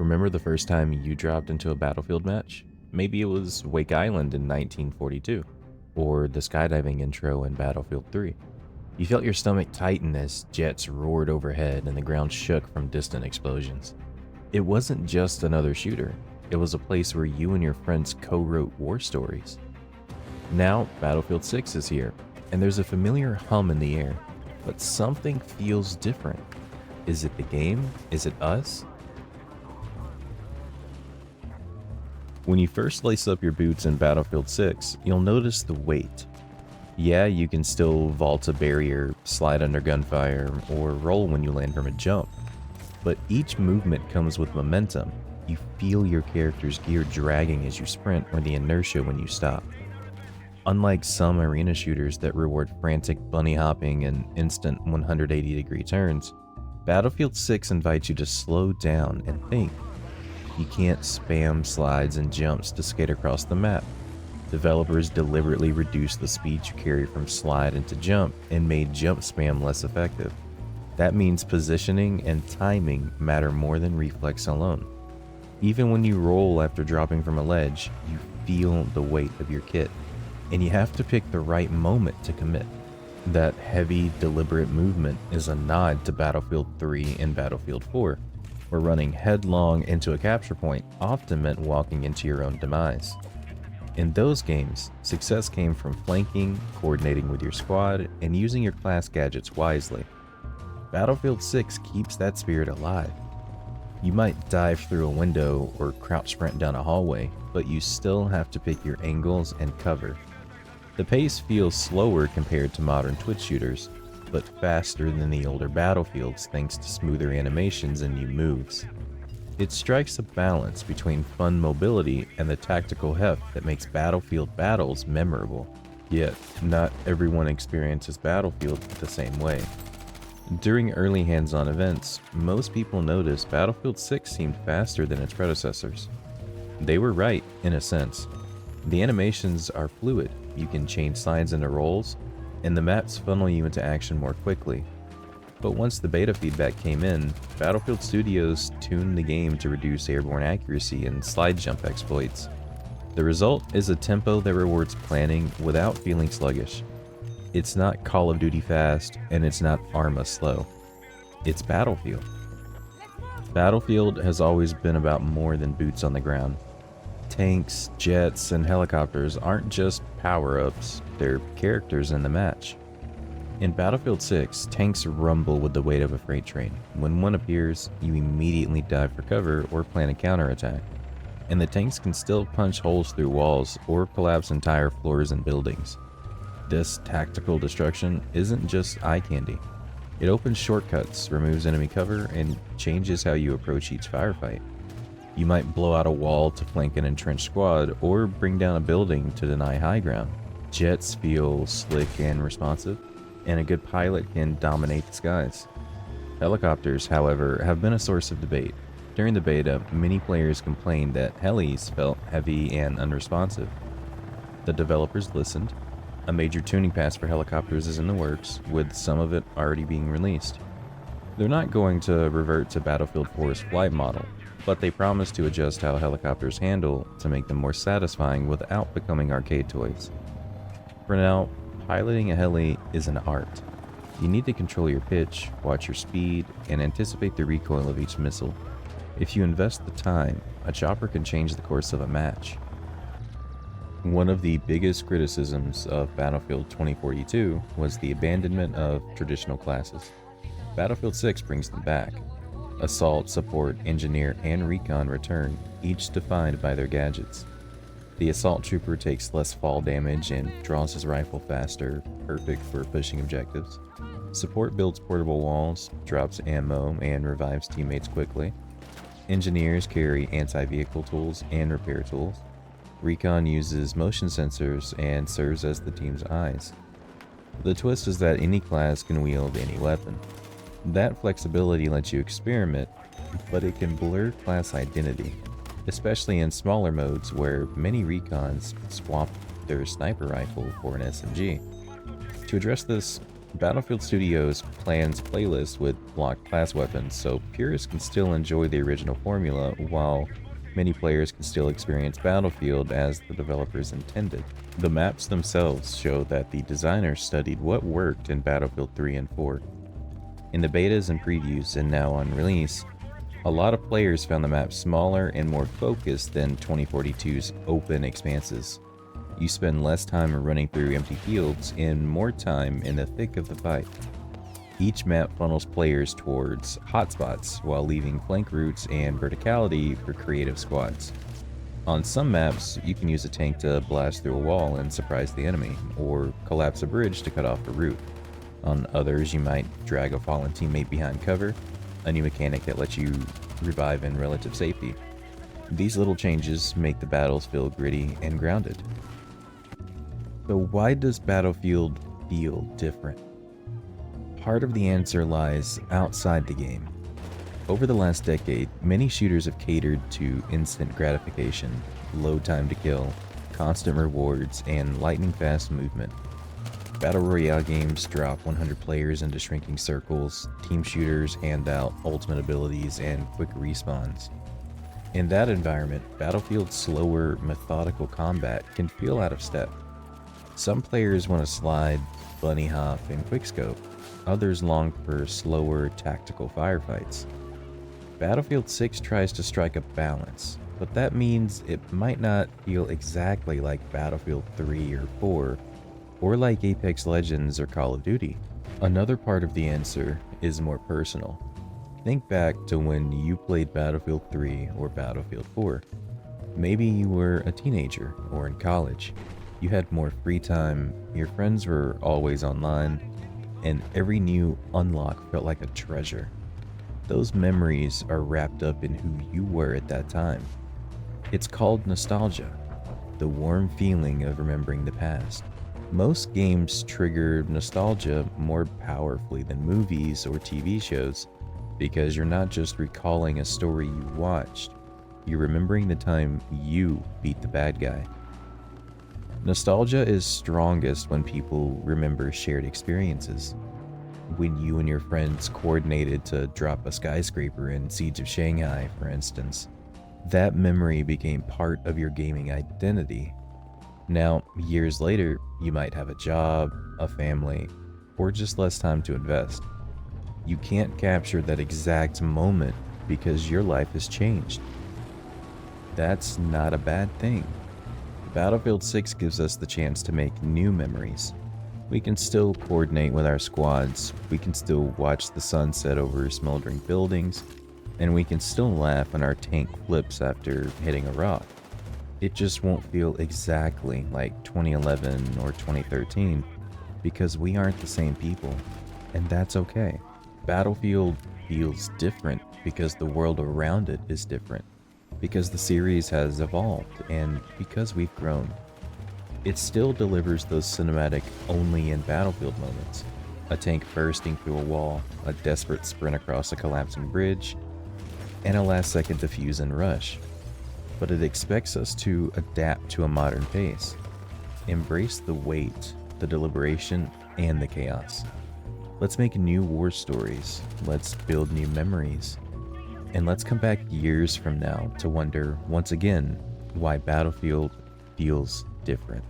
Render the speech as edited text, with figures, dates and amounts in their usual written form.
Remember the first time you dropped into a Battlefield match? Maybe it was Wake Island in 1942, or the skydiving intro in Battlefield 3. You felt your stomach tighten as jets roared overhead and the ground shook from distant explosions. It wasn't just another shooter, it was a place where you and your friends co-wrote war stories. Now, Battlefield 6 is here, and there's a familiar hum in the air, but something feels different. Is it the game? Is it us? When you first lace up your boots in Battlefield 6, you'll notice the weight. Yeah, you can still vault a barrier, slide under gunfire, or roll when you land from a jump, but each movement comes with momentum. You feel your character's gear dragging as you sprint or the inertia when you stop. Unlike some arena shooters that reward frantic bunny hopping and instant 180-degree turns, Battlefield 6 invites you to slow down and think. You can't spam slides and jumps to skate across the map. Developers deliberately reduced the speed you carry from slide into jump and made jump spam less effective. That means positioning and timing matter more than reflex alone. Even when you roll after dropping from a ledge, you feel the weight of your kit, and you have to pick the right moment to commit. That heavy, deliberate movement is a nod to Battlefield 3 and Battlefield 4, where running headlong into a capture point often meant walking into your own demise. In those games, success came from flanking, coordinating with your squad, and using your class gadgets wisely. Battlefield 6 keeps that spirit alive. You might dive through a window or crouch sprint down a hallway, but you still have to pick your angles and cover. The pace feels slower compared to modern Twitch shooters, but faster than the older Battlefields thanks to smoother animations and new moves. It strikes a balance between fun mobility and the tactical heft that makes Battlefield battles memorable. Yet, not everyone experiences Battlefield the same way. During early hands-on events, most people noticed Battlefield 6 seemed faster than its predecessors. They were right, in a sense. The animations are fluid, you can change sides into roles, and the maps funnel you into action more quickly. But once the beta feedback came in, Battlefield Studios tuned the game to reduce airborne accuracy and slide jump exploits. The result is a tempo that rewards planning without feeling sluggish. It's not Call of Duty fast, and it's not Arma slow. It's Battlefield. Battlefield has always been about more than boots on the ground. Tanks, jets, and helicopters aren't just power-ups, they're characters in the match. In Battlefield 6, tanks rumble with the weight of a freight train. When one appears, you immediately dive for cover or plan a counterattack. And the tanks can still punch holes through walls or collapse entire floors and buildings. This tactical destruction isn't just eye candy. It opens shortcuts, removes enemy cover, and changes how you approach each firefight. You might blow out a wall to flank an entrenched squad, or bring down a building to deny high ground. Jets feel slick and responsive, and a good pilot can dominate the skies. Helicopters, however, have been a source of debate. During the beta, many players complained that helis felt heavy and unresponsive. The developers listened. A major tuning pass for helicopters is in the works, with some of it already being released. They're not going to revert to Battlefield 4's flight model, but they promise to adjust how helicopters handle to make them more satisfying without becoming arcade toys. For now, piloting a heli is an art. You need to control your pitch, watch your speed, and anticipate the recoil of each missile. If you invest the time, a chopper can change the course of a match. One of the biggest criticisms of Battlefield 2042 was the abandonment of traditional classes. Battlefield 6 brings them back. Assault, Support, Engineer, and Recon return, each defined by their gadgets. The Assault Trooper takes less fall damage and draws his rifle faster, perfect for pushing objectives. Support builds portable walls, drops ammo, and revives teammates quickly. Engineers carry anti-vehicle tools and repair tools. Recon uses motion sensors and serves as the team's eyes. The twist is that any class can wield any weapon. That flexibility lets you experiment, but it can blur class identity, especially in smaller modes where many recons swap their sniper rifle for an SMG. To address this, Battlefield Studios plans playlists with locked class weapons, so purists can still enjoy the original formula, while many players can still experience Battlefield as the developers intended. The maps themselves show that the designers studied what worked in Battlefield 3 and 4. In the betas and previews, and now on release, a lot of players found the map smaller and more focused than 2042's open expanses. You spend less time running through empty fields and more time in the thick of the fight. Each map funnels players towards hotspots while leaving flank routes and verticality for creative squads. On some maps, you can use a tank to blast through a wall and surprise the enemy, or collapse a bridge to cut off a route. On others, you might drag a fallen teammate behind cover, a new mechanic that lets you revive in relative safety. These little changes make the battles feel gritty and grounded. So why does Battlefield feel different? Part of the answer lies outside the game. Over the last decade, many shooters have catered to instant gratification, low time to kill, constant rewards, and lightning-fast movement. Battle Royale games drop 100 players into shrinking circles, team shooters hand out ultimate abilities and quick respawns. In that environment, Battlefield's slower, methodical combat can feel out of step. Some players want to slide, bunny hop, and quickscope. Others long for slower, tactical firefights. Battlefield 6 tries to strike a balance, but that means it might not feel exactly like Battlefield 3 or 4, or like Apex Legends or Call of Duty. Another part of the answer is more personal. Think back to when you played Battlefield 3 or Battlefield 4. Maybe you were a teenager or in college. You had more free time, your friends were always online, and every new unlock felt like a treasure. Those memories are wrapped up in who you were at that time. It's called nostalgia, the warm feeling of remembering the past. Most games trigger nostalgia more powerfully than movies or TV shows, because you're not just recalling a story you watched, you're remembering the time you beat the bad guy. Nostalgia is strongest when people remember shared experiences. When you and your friends coordinated to drop a skyscraper in Siege of Shanghai, for instance, that memory became part of your gaming identity. Now, years later, you might have a job, a family, or just less time to invest. You can't capture that exact moment because your life has changed. That's not a bad thing. Battlefield 6 gives us the chance to make new memories. We can still coordinate with our squads, we can still watch the sun set over smoldering buildings, and we can still laugh when our tank flips after hitting a rock. It just won't feel exactly like 2011 or 2013 because we aren't the same people, and that's okay. Battlefield feels different because the world around it is different, because the series has evolved, and because we've grown. It still delivers those cinematic only in Battlefield moments. A tank bursting through a wall, a desperate sprint across a collapsing bridge, and a last second defuse and rush. But it expects us to adapt to a modern pace. Embrace the wait, the deliberation, and the chaos. Let's make new war stories, let's build new memories, and let's come back years from now to wonder once again why Battlefield feels different.